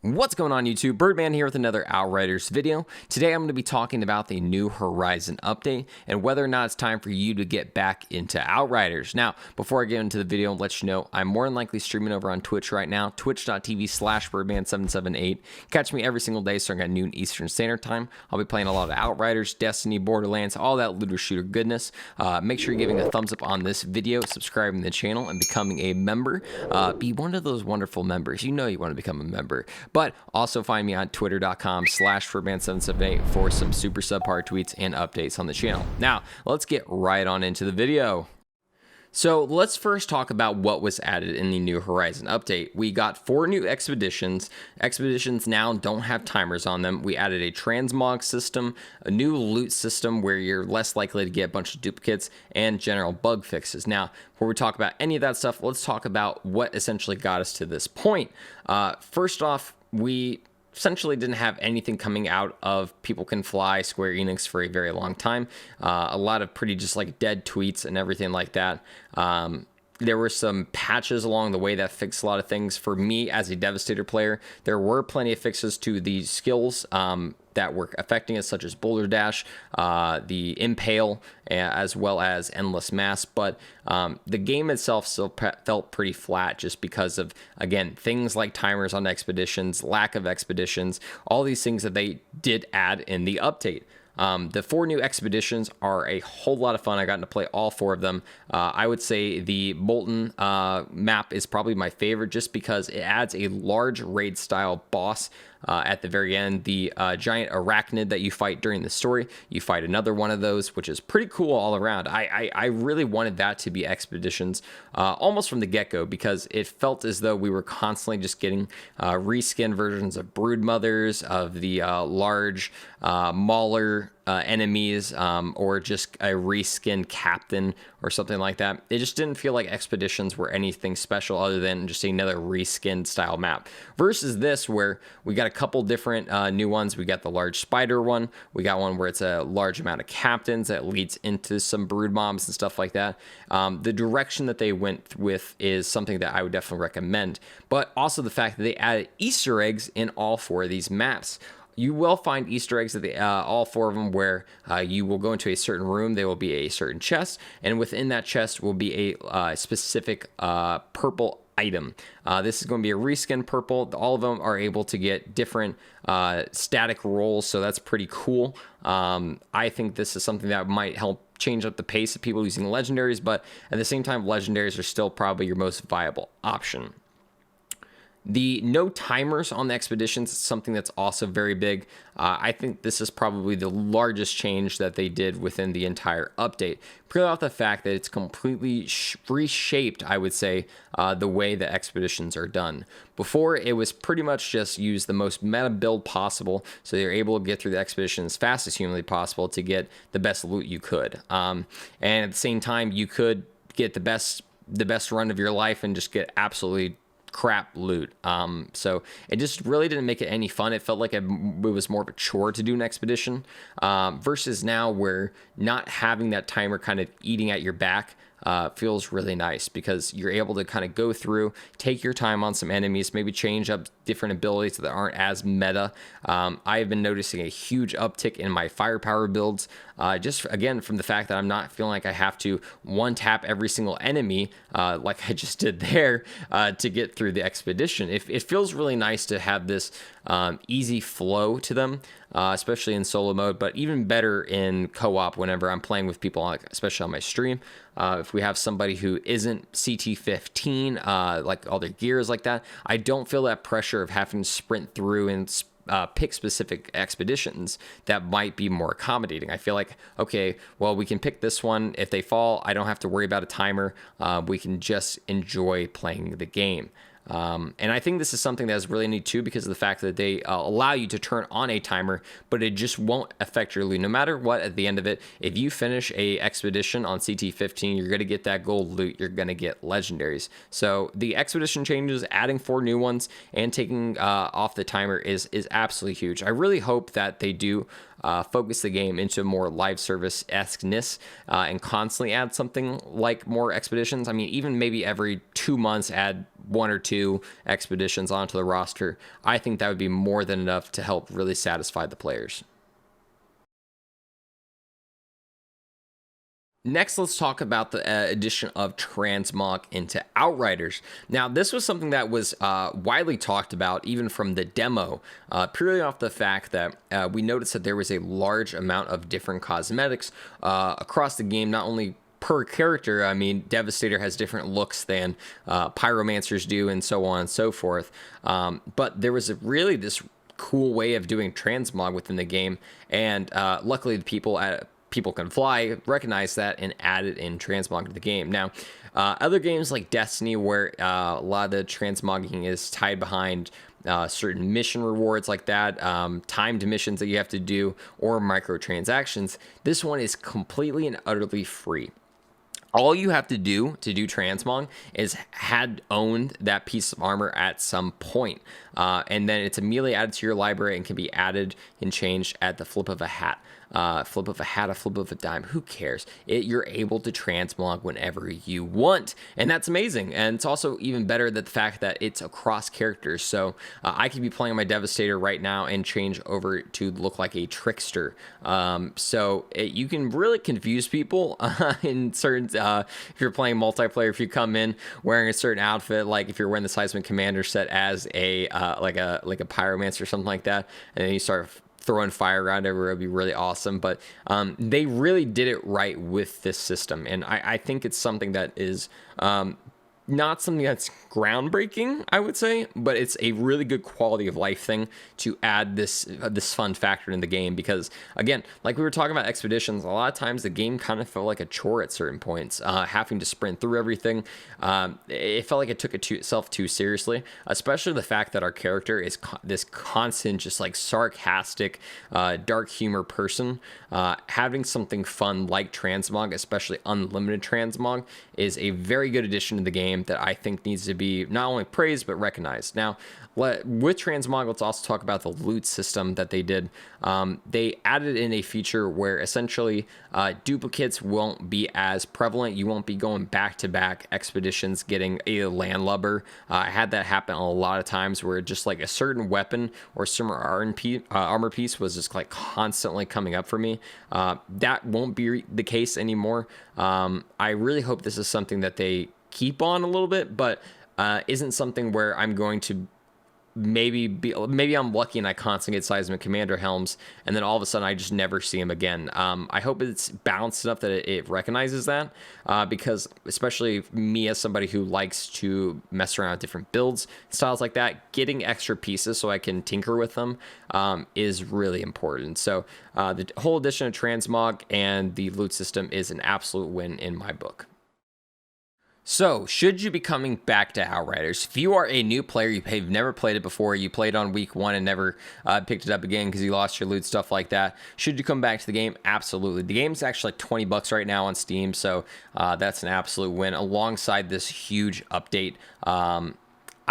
What's going on YouTube? Byrdman here with another Outriders video. Today I'm going to be talking about the New Horizon update and whether or not it's time for you to get back into Outriders. Now, before I get into the video, I'll let you know I'm more than likely streaming over on Twitch right now, twitch.tv/Byrdman778. Catch me every single day starting at noon Eastern Standard Time. I'll be playing a lot of Outriders, Destiny, Borderlands, all that looter shooter goodness. Make sure you're giving a thumbs up on this video, subscribing to the channel, and becoming a member. Be one of those wonderful members. You know you want to become a member. But also find me on twitter.com/Byrdman778 for some super subpar tweets and updates on the channel. Now, let's get right on into the video. So let's first talk about what was added in the New Horizon update. We got 4 new expeditions. Expeditions now don't have timers on them. We added a transmog system, a new loot system where you're less likely to get a bunch of duplicates, and general bug fixes. Now, before we talk about any of that stuff, let's talk about what essentially got us to this point. First off, we essentially didn't have anything coming out of People Can Fly, Square Enix, for a very long time. A lot of pretty just like dead tweets and everything like that. There were some patches along the way that fixed a lot of things. For me as a Devastator player, there were plenty of fixes to the skills that were affecting us, such as Boulder Dash, the Impale, as well as Endless Mass. But the game itself still felt pretty flat just because of, again, things like timers on expeditions, lack of expeditions, all these things that they did add in the update. The 4 new expeditions are a whole lot of fun. I got to play all 4 of them. I would say the Molten map is probably my favorite just because it adds a large raid style boss at the very end. The giant arachnid that you fight during the story, you fight another one of those, which is pretty cool all around. I really wanted that to be expeditions almost from the get-go because it felt as though we were constantly just getting reskin versions of Broodmothers, of the large Mauler enemies, or just a reskin captain or something like that. It just didn't feel like expeditions were anything special other than just another reskin style map versus this where we got a couple different new ones. We got the large spider one, we got one where it's a large amount of captains that leads into some brood mobs and stuff like that. The direction that they went with is something that I would definitely recommend, but also the fact that they added Easter eggs in all 4 of these maps. You will find Easter eggs at all 4 of them where you will go into a certain room. There will be a certain chest, and within that chest will be a specific purple item. This is going to be a reskin purple. All of them are able to get different static rolls, so that's pretty cool. I think this is something that might help change up the pace of people using legendaries, but at the same time, legendaries are still probably your most viable option. The no timers on the expeditions is something that's also very big. I think this is probably the largest change that they did within the entire update. Purely off the fact that it's completely reshaped, I would say, the way the expeditions are done. Before, it was pretty much just use the most meta build possible, so you're able to get through the expedition as fast as humanly possible to get the best loot you could. And at the same time, you could get the best run of your life and just get absolutely crap loot. So it just really didn't make it any fun. It felt like it was more of a chore to do an expedition versus now where not having that timer kind of eating at your back feels really nice because you're able to kind of go through, take your time on some enemies, maybe change up different abilities that aren't as meta. I have been noticing a huge uptick in my firepower builds, just again from the fact that I'm not feeling like I have to one tap every single enemy like I just did there to get through the expedition. It feels really nice to have this easy flow to them, especially in solo mode, but even better in co-op whenever I'm playing with people, especially on my stream. If we have somebody who isn't CT15, like all their gear is like that, I don't feel that pressure of having to sprint through and pick specific expeditions that might be more accommodating. I feel like, okay, well, we can pick this one. If they fall, I don't have to worry about a timer. We can just enjoy playing the game. And I think this is something that is really neat too because of the fact that they allow you to turn on a timer, but it just won't affect your loot. No matter what, at the end of it, if you finish a expedition on CT15, you're going to get that gold loot. You're going to get legendaries. So the expedition changes, adding 4 new ones and taking off the timer is absolutely huge. I really hope that they do focus the game into more live service-esqueness and constantly add something like more expeditions. I mean, even maybe every 2 months add 1 or 2 expeditions onto the roster. I think that would be more than enough to help really satisfy the players. Next, let's talk about the addition of transmog into Outriders. Now, this was something that was widely talked about, even from the demo, purely off the fact that we noticed that there was a large amount of different cosmetics across the game, not only per character. I mean, Devastator has different looks than Pyromancers do, and so on and so forth. But there was really this cool way of doing transmog within the game, and luckily the people at People Can Fly recognize that and add it in transmog to the game. Now, other games like Destiny, where a lot of the transmogging is tied behind certain mission rewards like that, timed missions that you have to do, or microtransactions, this one is completely and utterly free. All you have to do transmog is had owned that piece of armor at some point. And then it's immediately added to your library and can be added and changed at the flip of a hat. A flip of a dime, who cares? You're able to transmog whenever you want, and that's amazing. And it's also even better that the fact that it's across characters. So I could be playing my Devastator right now and change over to look like a Trickster. So you can really confuse people in certain, if you're playing multiplayer, if you come in wearing a certain outfit, like if you're wearing the Seismic Commander set as a like a Pyromancer or something like that, and then you start throwing fire around everywhere, would be really awesome. But they really did it right with this system, and I think it's something that is not something that's groundbreaking, I would say, but it's a really good quality of life thing to add this fun factor in the game. Because again, like we were talking about expeditions, a lot of times the game kind of felt like a chore at certain points, having to sprint through everything. It felt like it took itself too seriously, especially the fact that our character is this constant, just like sarcastic, dark humor person. Having something fun like transmog, especially unlimited transmog, is a very good addition to the game that I think needs to be not only praised but recognized. Now, with transmog, let's also talk about the loot system that they did. They added in a feature where essentially duplicates won't be as prevalent. You won't be going back-to-back expeditions getting a landlubber. I had that happen a lot of times where just like a certain weapon or some armor piece was just like constantly coming up for me. That won't be the case anymore. I really hope this is something that they keep on a little bit, but isn't something where I'm going to maybe I'm lucky and I constantly get Seismic Commander helms, and then all of a sudden I just never see him again. I hope it's balanced enough that it recognizes that, because especially me as somebody who likes to mess around with different builds, styles like that, getting extra pieces so I can tinker with them is really important. So the whole addition of transmog and the loot system is an absolute win in my book. So, should you be coming back to Outriders? If you are a new player, you've never played it before, you played on week 1 and never picked it up again because you lost your loot, stuff like that, should you come back to the game? Absolutely. The game's actually like $20 right now on Steam, so that's an absolute win alongside this huge update.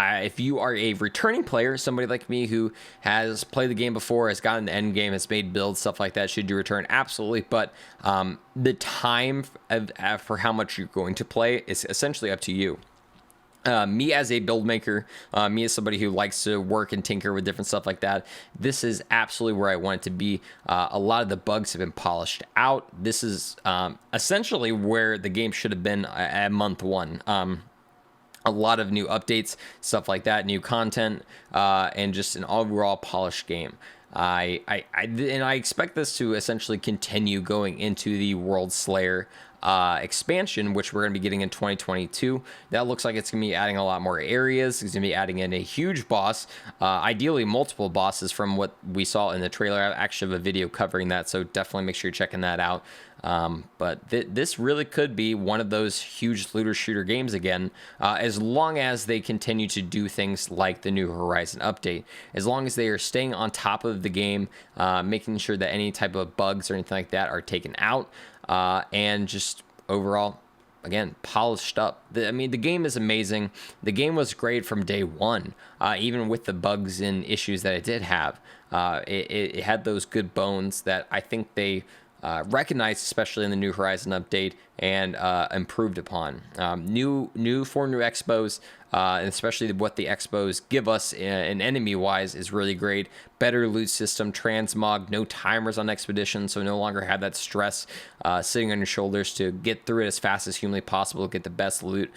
If you are a returning player, somebody like me who has played the game before, has gotten the end game, has made builds, stuff like that, should you return? Absolutely. But the time for how much you're going to play is essentially up to you. Me as a build maker, me as somebody who likes to work and tinker with different stuff like that, this is absolutely where I want it to be. A lot of the bugs have been polished out. This is essentially where the game should have been at month 1. A lot of new updates, stuff like that, new content, and just an overall polished game. I expect this to essentially continue going into the World Slayer expansion, which we're going to be getting in 2022. That looks like it's going to be adding a lot more areas. It's going to be adding in a huge boss, ideally multiple bosses from what we saw in the trailer. I actually have a video covering that, so definitely make sure you're checking that out. But this really could be one of those huge looter shooter games again, as long as they continue to do things like the New Horizon update. As long as they are staying on top of the game, making sure that any type of bugs or anything like that are taken out, and just overall again, polished up. I mean, the game is amazing. The game was great from day one, even with the bugs and issues that it did have. It had those good bones that I think they recognized, especially in the New Horizon update, and improved upon. Four new expos, and especially what the expos give us in enemy-wise is really great. Better loot system, transmog, no timers on expeditions, so no longer have that stress sitting on your shoulders to get through it as fast as humanly possible, get the best loot.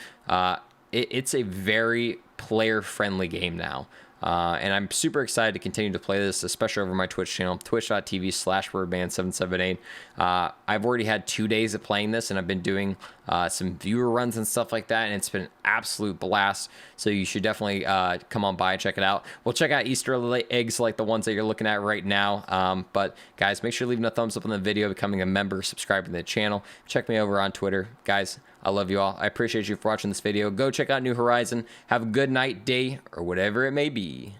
It's a very player-friendly game now. And I'm super excited to continue to play this, especially over my Twitch channel, twitch.tv/Byrdman778. I've already had 2 days of playing this, and I've been doing some viewer runs and stuff like that, and it's been an absolute blast. So you should definitely come on by and check it out. We'll check out Easter eggs like the ones that you're looking at right now. But guys, make sure you're leaving a thumbs up on the video, becoming a member, subscribing to the channel. Check me over on Twitter. Guys, I love you all. I appreciate you for watching this video. Go check out New Horizon. Have a good night, day, or whatever it may be.